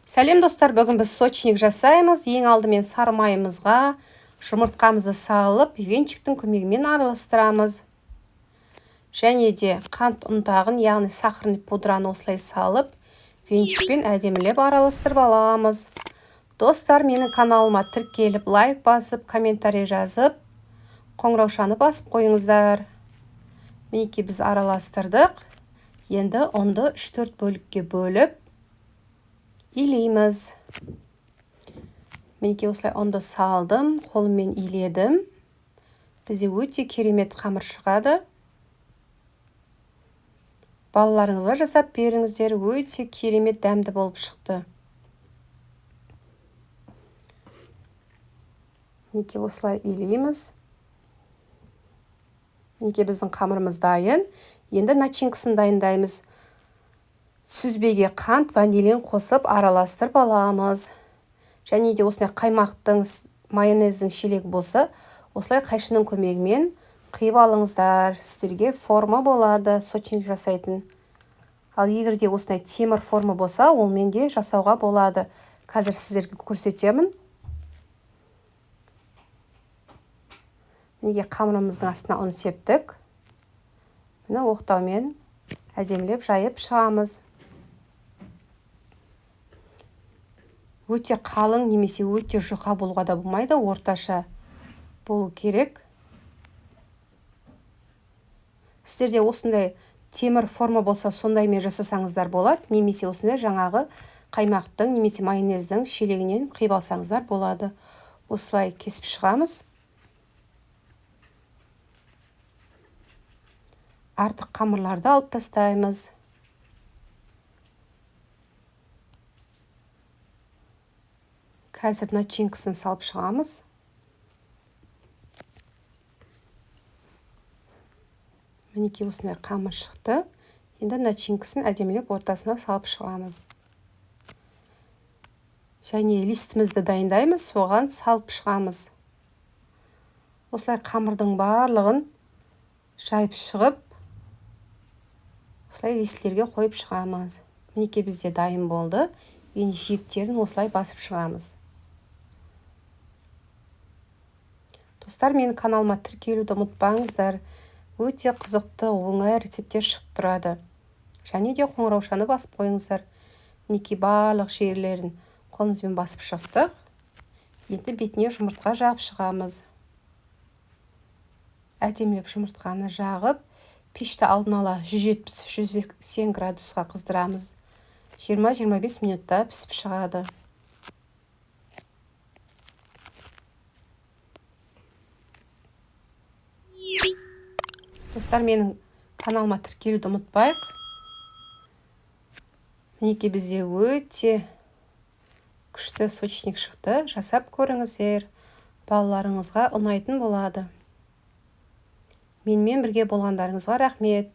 Сәлем достар, бүгін біз сочник жасаймыз. Ең алдымен сары майымызға жұмыртқамызды салып, венчиктің көмегімен араластырамыз. Және де қант ұнтағын, яғни сахарный пудраны осылай салып, венчикпен әдемілеп араластырып аламыз. Достар, менің каналыма тіркеліп, лайк басып, комментарий жазып, қоңыраушаны басып қойыңыздар. Мінекей біз араластырдық. Енді ұнды 3-4 бөлікке бөліп илейміз. Мінекей осылай ұнды салдым, қолыммен иледім. Бізде өте керемет қамыр шығады. Балаларыңызға жасап беріңіздер, өте керемет дәмді болып шықты. Мінекей осылай илейміз. Мінекей біздің қамырымыз дайын. Енді начинкасын дайындаймыз. Сүзбеге қант, ванилин қосып араластырып аламыз. Және де осылай қаймақтың, майонездің шелегі болса, осылай қайшының көмегімен қиып алыңыздар. Сіздерге форма болады, сочник жасайтын. Ал егер де осылай темір форма болса, ол менде жасауға болады. Қазір сіздерге көрсетемін. Неге қамырымыздың астына ұн септік. Міне оқтаумен әдемілеп жайып шығамыз. Өте қалың немесе өте жұқа болуға да болмайды, орташа болу керек. Сіздерде осындай темір форма болса, сондаймен жасасаңыздар болады, немесе осындай жаңағы қаймақтың немесе майонездің шелегінен қиып алсаңыздар болады. Осылай кесіп шығамыз. Артық қамырларды алып тастаймыз. Қазір начинкасын салып шығамыз. Мінекей осындай қамыр шықты. Енді начинкасын әдемілеп ортасына салып шығамыз. Және листімізді дайындаймыз, соған салып шығамыз. Осылай қамырдың барлығын жайып шығып, осылай листлерге қойып шығамыз. Мінекей бізде дайын болды. Енді жиектерін осылай басып шығамыз. Достар, менің каналыма тіркелуді ұмытпаңыздар. Өте қызықты, оңай рецепттер шығып тұрады. Және де қоңыраушаны басып қойыңыздар. Мінекей барлық жерлерін қолымызбен басып шықтық. Енді бетіне жұмыртқа жағып шығамыз. Әдемілеп жұмыртқаны жағып, пешті алдын ала 170-180 градусқа қыздырамыз. 20-25 минутта пісіп шығады. Достар, менің каналыма тіркелуді ұмытпайық. Мінекей бізде өте күшті сочник шықты. Жасап көріңіздер. Балаларыңызға ұнайтын болады. Менімен бірге болғандарыңызға рахмет.